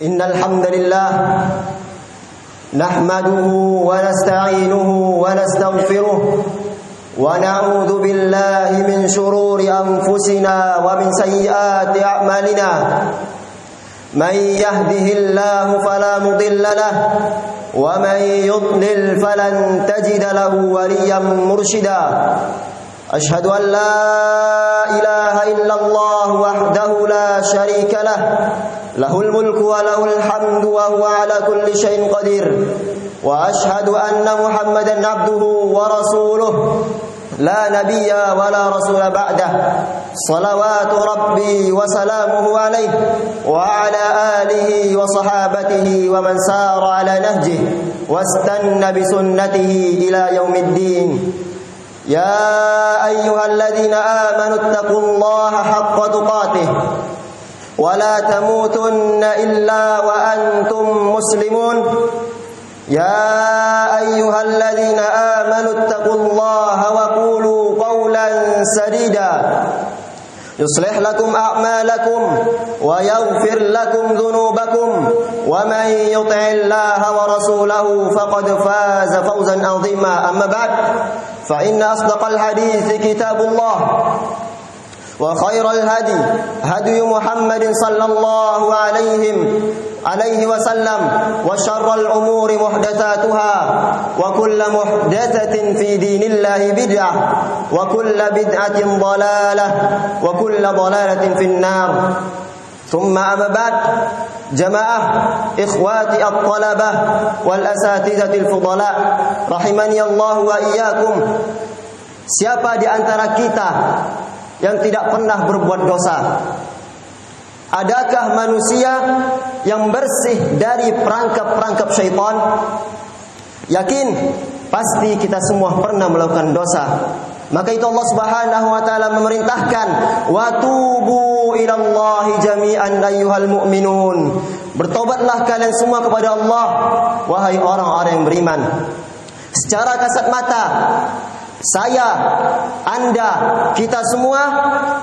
Innal hamdalillah nahmaduhu wa nasta'inuhu wa nastaghfiruh wa na'udzu billahi min shururi anfusina wa min sayyiati a'malina. Man yahdihillahu fala mudilla lahu wa man yudlil falan tajida lahu waliyyan murshida. Ashhadu an la ilaha illallah wahdahu la syarika lah, lahul mulku wa lahul hamdu wa huwa ala kulli syai'in qadir. Wa ashhadu anna Muhammadan abduhu wa rasuluh, la nabiyya wa la rasula ba'dah. Salawatu rabbi wa salamuhu alaihi wa ala alihi wa sahabatihi wa man sara ala nahjihi wastanna bi sunnatihi ila yaumiddin. Ya ayyuhalladzina amanu taqullaha haqqa tuqatih wa la tamutunna illa wa antum muslimun. Ya ayyuhalladzina amanu taqullaha wa qulu qawlan sadida yuslih lakum a'malakum wa yaghfir lakum dhunubakum wa man yuti'illaha wa rasulahu faqad faza fawzan 'azima. Amma ba'd, fa inna asdaqal hadithi kitabullah wa khairal hadi hadi Muhammadin sallallahu alaihi wasallam wa syarral umuri muhdatsatuha wa kullu muhdatsatin fi dinillahi bid'ah wa kullu bid'atin dhalalah wa kullu dhalalatin finnar. Thumma amma ba'd, jamaah ikhwati at-talabah wal asatizatil fudala rahimani Allah wa iyyakum. Siapa di antara kita yang tidak pernah berbuat dosa? Adakah manusia yang bersih dari perangkap-perangkap syaitan? Yakin, pasti kita semua pernah melakukan dosa. Maka itu Allah Subhanahu wa taala memerintahkan, wa tubu ilallahi jami'an ayyuhal mu'minun. Bertobatlah kalian semua kepada Allah, wahai orang-orang yang beriman. Secara kasat mata, saya, Anda, kita semua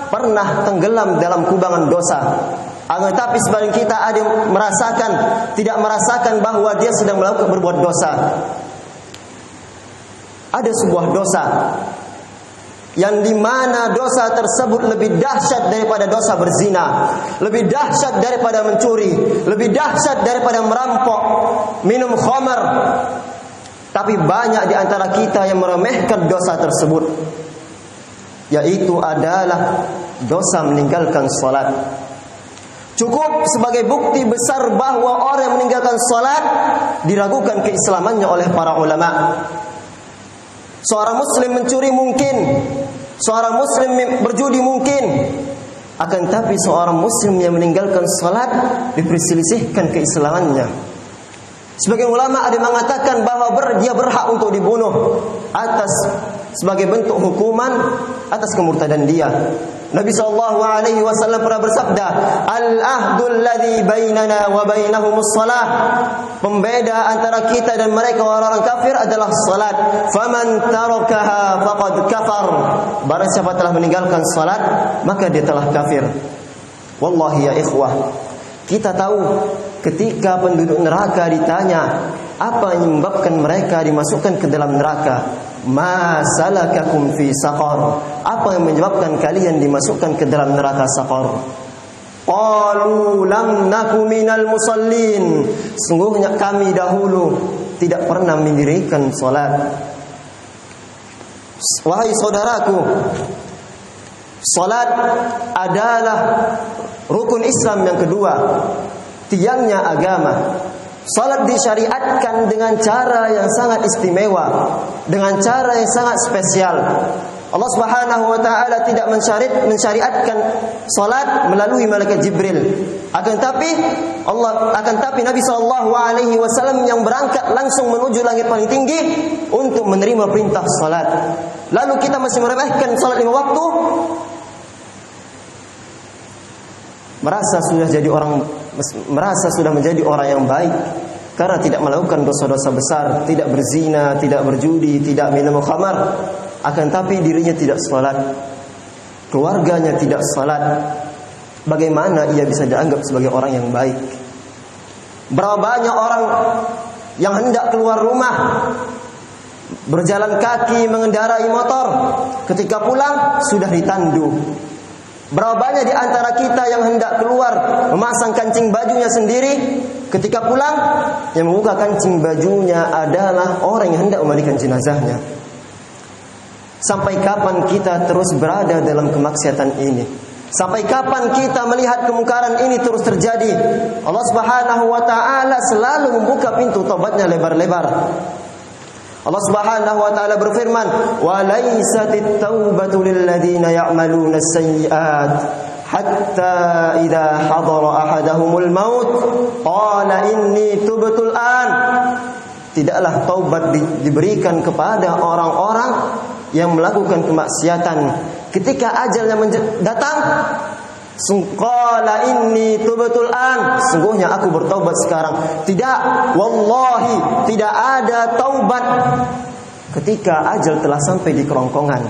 pernah tenggelam dalam kubangan dosa. Akan tapi sebagian kita ada yang tidak merasakan bahwa dia sedang melakukan berbuat dosa. Ada sebuah dosa yang dimana dosa tersebut lebih dahsyat daripada dosa berzina, lebih dahsyat daripada mencuri, lebih dahsyat daripada merampok, minum khamar. Tapi banyak di antara kita yang meremehkan dosa tersebut, yaitu adalah dosa meninggalkan salat. Cukup sebagai bukti besar bahwa orang yang meninggalkan salat diragukan keislamannya oleh para ulama. Seorang muslim mencuri mungkin, seorang muslim berjudi mungkin, akan tapi seorang muslim yang meninggalkan salat diperselisihkan keislamannya. Sebagian ulama ada yang mengatakan bahwa dia berhak untuk dibunuh sebagai bentuk hukuman atas kemurtadan dia. Nabi SAW pernah bersabda, al-ahdul ladzi bainana wa bainahumus salah. Pembeda antara kita dan mereka orang-orang kafir adalah salat. Faman tarakaha faqad kafar. Barang siapa telah meninggalkan salat, maka dia telah kafir. Wallahi ya ikhwah, kita tahu ketika penduduk neraka ditanya apa yang menyebabkan mereka dimasukkan ke dalam neraka, ma salakakum fi saqar, apa yang menyebabkan kalian dimasukkan ke dalam neraka saqar? Qalu lam naku minal musallin, sungguhnya kami dahulu tidak pernah mendirikan salat. Wahai saudaraku, salat adalah rukun Islam yang kedua, tiangnya agama. Salat disyariatkan dengan cara yang sangat istimewa, dengan cara yang sangat spesial. Allah Subhanahu wa taala tidak mensyariatkan salat melalui malaikat Jibril. Akan tapi Nabi sallallahu alaihi wasallam yang berangkat langsung menuju langit paling tinggi untuk menerima perintah salat. Lalu kita masih meremehkan salat 5 waktu, merasa sudah menjadi orang yang baik karena tidak melakukan dosa-dosa besar, tidak berzina, tidak berjudi, tidak minum khamar. Akan tapi dirinya tidak salat, keluarganya tidak salat. Bagaimana ia bisa dianggap sebagai orang yang baik? Berapa banyak orang yang hendak keluar rumah, berjalan kaki, mengendarai motor, ketika pulang sudah ditandu. Berapa banyak di antara kita yang hendak keluar memasang kancing bajunya sendiri, ketika pulang yang membuka kancing bajunya adalah orang yang hendak memandikan jenazahnya. Sampai kapan kita terus berada dalam kemaksiatan ini? Sampai kapan kita melihat kemungkaran ini terus terjadi? Allah Subhanahu wa taala selalu membuka pintu taubatnya lebar-lebar. Allah Subhanahu wa taala berfirman, "Wa laysatit taubatu lil ladzina ya'maluna as-sayyi'at hatta idza hadara ahadahumul maut qala inni tubtu al-an." Tidaklah taubat diberikan kepada orang-orang yang melakukan kemaksiatan ketika ajalnya datang. Qala inni tubtu al-an, sungguhnya aku bertaubat sekarang. Tidak, wallahi tidak ada taubat ketika ajal telah sampai di kerongkongan.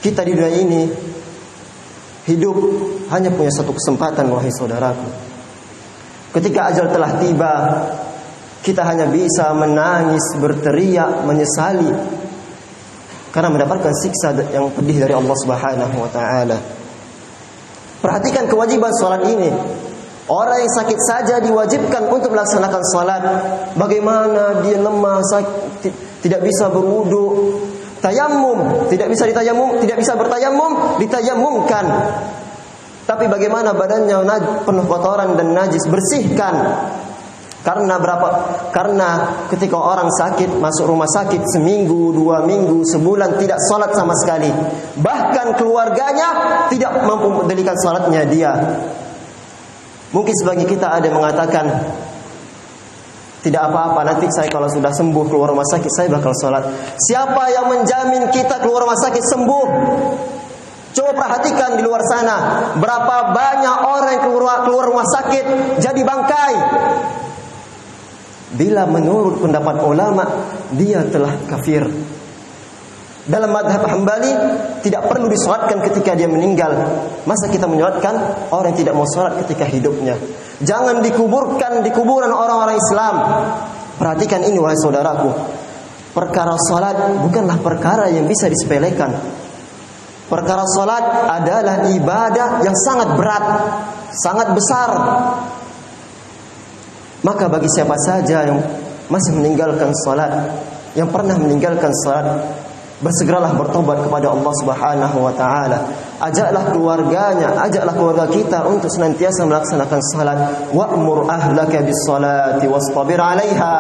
Kita di dunia ini hidup hanya punya satu kesempatan, wahai saudaraku. Ketika ajal telah tiba, kita hanya bisa menangis, berteriak, menyesali karena mendapatkan siksa yang pedih dari Allah Subhanahu wa taala. Perhatikan kewajiban salat ini. Orang yang sakit saja diwajibkan untuk melaksanakan salat. Bagaimana dia lemah, tidak bisa berwudu, tayamum, tidak bisa bertayamum, ditayamumkan. Tapi bagaimana badannya penuh kotoran dan najis, bersihkan. Karena ketika orang sakit masuk rumah sakit seminggu, 2 minggu, sebulan tidak salat sama sekali. Bahkan keluarganya tidak mampu mendirikan salatnya dia. Mungkin sebagian kita ada yang mengatakan, tidak apa-apa, nanti saya kalau sudah sembuh keluar rumah sakit saya bakal salat. Siapa yang menjamin kita keluar rumah sakit sembuh? Coba perhatikan di luar sana, berapa banyak orang yang keluar rumah sakit jadi bangkai. Bila menurut pendapat ulama, dia telah kafir. Dalam mazhab Hambali tidak perlu disolatkan ketika dia meninggal. Masa kita menyolatkan orang yang tidak mau solat ketika hidupnya? Jangan dikuburkan di kuburan orang-orang Islam. Perhatikan ini wahai saudaraku. Perkara solat bukanlah perkara yang bisa disepelekan. Perkara solat adalah ibadah yang sangat berat, sangat besar. Maka bagi siapa saja yang masih meninggalkan salat, yang pernah meninggalkan salat, bersegeralah bertobat kepada Allah Subhanahu wa taala. Ajaklah keluarganya, ajaklah keluarga kita untuk senantiasa melaksanakan salat. Wa'mur ahlaka bis-salati wastabir 'alaiha.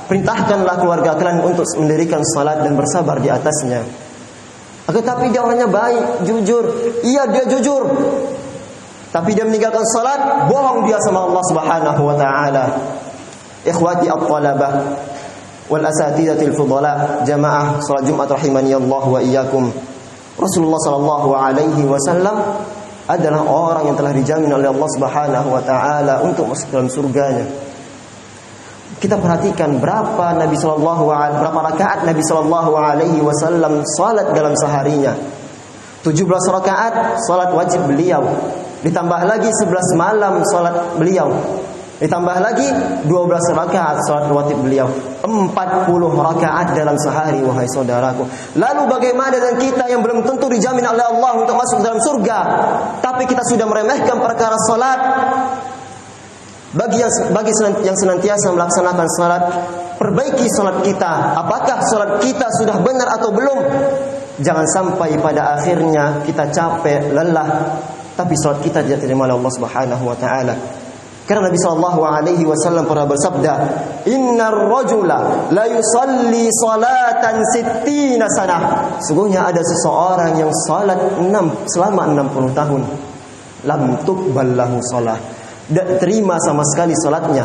Perintahkanlah keluarga kalian untuk mendirikan salat dan bersabar di atasnya. Akan tapi dia orangnya baik, jujur. Iya, dia jujur. Tapi dia meninggalkan salat, bohong dia sama Allah Subhanahu wa taala. Ikhwati at-talabah wal asatidatil fudala, jamaah salat Jumat rahimani Allah wa iyyakum. Rasulullah sallallahu alaihi wasallam adalah orang yang telah dijamin oleh Allah Subhanahu wa taala untuk masuk dalam surganya. Kita perhatikan berapa rakaat Nabi sallallahu alaihi wasallam salat dalam seharinya. 17 rakaat salat wajib beliau. Ditambah lagi 11 malam salat beliau. Ditambah lagi 12 rakaat salat wajib beliau. 40 rakaat dalam sehari wahai saudaraku. Lalu bagaimana dengan kita yang belum tentu dijamin oleh Allah untuk masuk dalam surga, tapi kita sudah meremehkan perkara salat? Bagi yang senantiasa melaksanakan salat, perbaiki salat kita. Apakah salat kita sudah benar atau belum? Jangan sampai pada akhirnya kita capek, lelah, tapi salat kita tidak diterima oleh Allah Subhanahu wa taala. Karena Nabi sallallahu alaihi wasallam pernah bersabda, "Innar rajula la yusalli salatan 60 sanah." Sungguhnya ada seseorang yang salat selama 60 tahun. Lam tuqbal lahu shalah. Tidak terima sama sekali salatnya.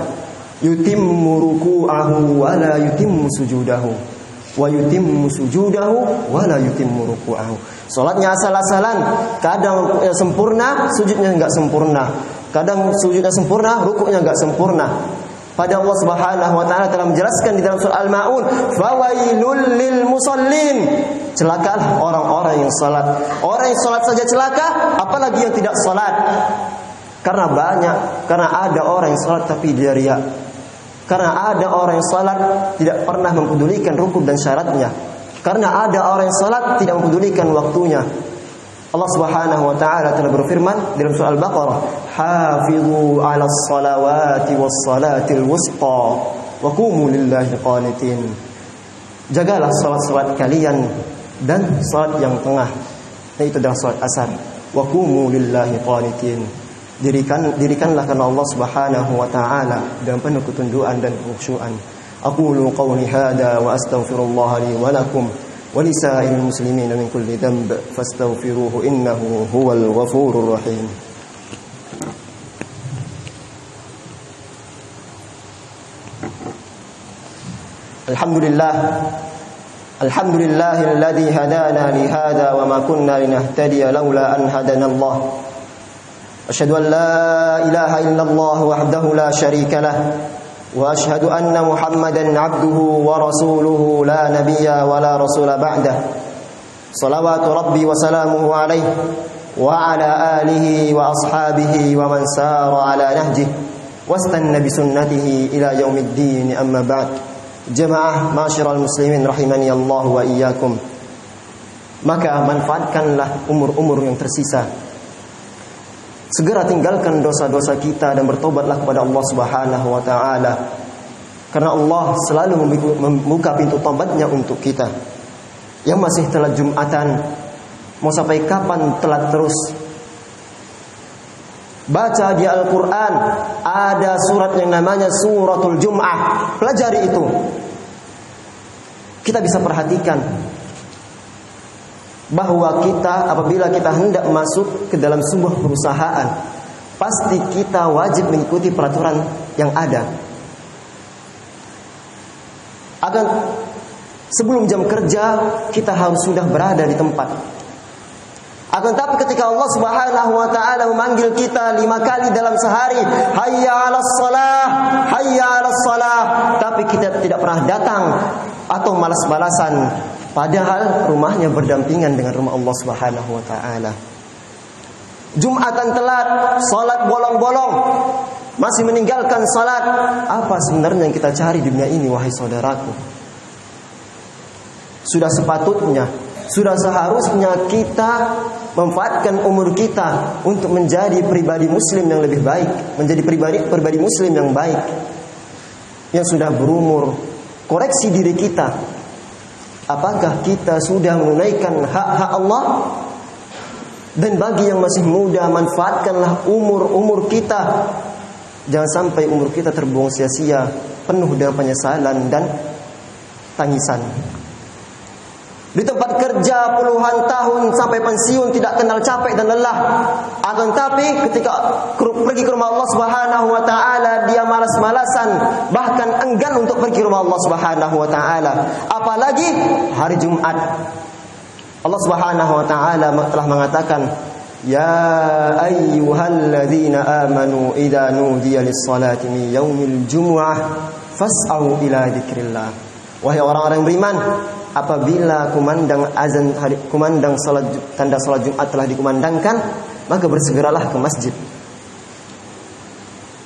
Yutimmu ruku'ahu wa la yutimmu sujudahu. Wa yutimmu sujudahu wa la yutimmu ruku'ahu. Salatnya asal-asalan, kadang sempurna, sujudnya enggak sempurna. Kadang sujudnya sempurna, rukuknya enggak sempurna. Pada Allah Subhanahu wa taala telah menjelaskan di dalam surah Al-Maun, "Fawailul lil musallin." Celakalah orang-orang yang salat. Orang yang salat saja celaka, apalagi yang tidak salat. Karena ada orang yang salat tapi dia riya. Karena ada orang yang salat tidak pernah mempedulikan rukun dan syaratnya. Karena ada orang yang salat tidak mempedulikan waktunya. Allah Subhanahu wa taala telah berfirman dalam surah Al-Baqarah, "Hafizu 'alas salawati was salatil wusta wa qumu lillahi qanitin." Jagalah salat-salat kalian dan salat yang tengah, yaitu adalah salat asar. Wa qumu lillahi qanitin. Dirikanlah karena Allah Subhanahu wa taala dengan penuh ketundukan dan kekhusyuan. Aqulu qawli hadza wa astaghfirullah li wa lakum ولسائر المسلمين من كل ذنب فاستغفروه إنه هو الغفور الرحيم. الحمد لله الذي هدانا لهذا وما كنا لنهتدي لولا أن هدانا الله. أشهد أن لا إله إلا الله وحده لا شريك له وأشهد أن محمدا عبده ورسوله لا نبي ولا رسول بعده صلوات ربي وسلامه عليه وعلى آله وأصحابه ومن سار على نهجه واستنى بسنته إلى يوم الدين أما بعد. Jemaah ma'asyiral muslimin rahimani Allah wa iyyakum. Maka manfaatkanlah umur-umur yang tersisa. Segera tinggalkan dosa-dosa kita dan bertobatlah kepada Allah Subhanahu wa taala. Karena Allah selalu membuka pintu tobatnya untuk kita. Yang masih telat Jumatan, mau sampai kapan telat terus? Baca di Al-Qur'an, ada surat yang namanya Suratul Jum'ah. Pelajari itu. Kita bisa perhatikan bahwa kita apabila kita hendak masuk ke dalam sebuah perusahaan, pasti kita wajib mengikuti peraturan yang ada. Agar sebelum jam kerja kita harus sudah berada di tempat. Akan tapi ketika Allah Subhanahu wa taala memanggil kita 5 kali dalam sehari, hayya 'alas shalah, hayya 'alas shalah, tapi kita tidak pernah datang atau malas-malasan, padahal rumahnya berdampingan dengan rumah Allah Subhanahu wa taala. Jumatan telat, salat bolong-bolong, masih meninggalkan salat. Apa sebenarnya yang kita cari di dunia ini, wahai saudaraku? Sudah sepatutnya, sudah seharusnya kita memanfaatkan umur kita untuk menjadi pribadi muslim yang lebih baik, menjadi pribadi muslim yang baik, yang sudah berumur. Koreksi diri kita. Apakah kita sudah menunaikan hak-hak Allah? Dan bagi yang masih muda, manfaatkanlah umur kita. Jangan sampai umur kita terbuang sia-sia, penuh dengan penyesalan dan tangisan. Di tempat kerja puluhan tahun sampai pensiun tidak kenal capek dan lelah. Akan tapi ketika pergi ke rumah Allah Subhanahu wa taala dia malas-malasan, bahkan enggan untuk pergi ke rumah Allah Subhanahu wa taala. Apalagi hari Jumat. Allah Subhanahu wa taala telah mengatakan, "Ya ayyuhalladzina amanu idza nudiya lis-salati min yaumil jumu'ah fas'au ila dzikrillah." Wahai orang-orang yang beriman, apabila kumandang salat, tanda salat Jumat telah dikumandangkan, maka bersegeralah ke masjid.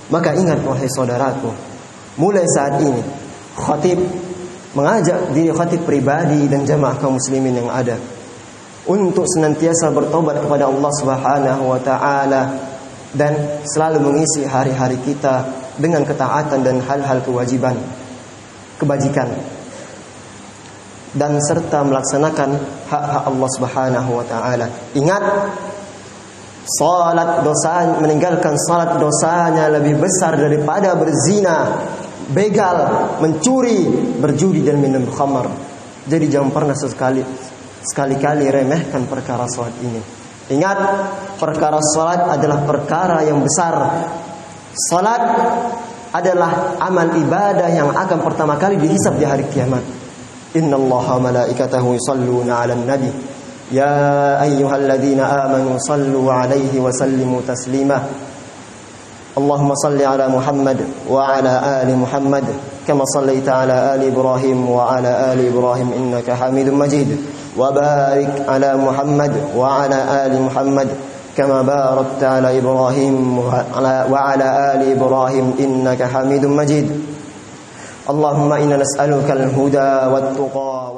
Maka ingat wahai saudaraku, mulai saat ini khatib mengajak diri khatib pribadi dan jamaah kaum muslimin yang ada untuk senantiasa bertobat kepada Allah Subhanahu wa taala dan selalu mengisi hari-hari kita dengan ketaatan dan hal-hal kewajiban, kebajikan, dan serta melaksanakan hak-hak Allah Subhanahu wa taala. Ingat, salat dosa, meninggalkan salat dosanya lebih besar daripada berzina, begal, mencuri, berjudi dan minum khamar. Jadi jangan pernah sekali-kali remehkan perkara salat ini. Ingat, perkara salat adalah perkara yang besar. Salat adalah amal ibadah yang akan pertama kali dihisab di hari kiamat. Innallaha malaikatahu yusalluna 'alan nabi ya ayyuhalladzina amanu sallu 'alaihi wa sallimu taslima. اللهم صل على محمد وعلى آل محمد كما صليت على آل إبراهيم وعلى آل إبراهيم إنك حميد مجيد وبارك على محمد وعلى آل محمد كما باركت على إبراهيم وعلى آل إبراهيم إنك حميد مجيد اللهم إنا نسألك الهدى والتقى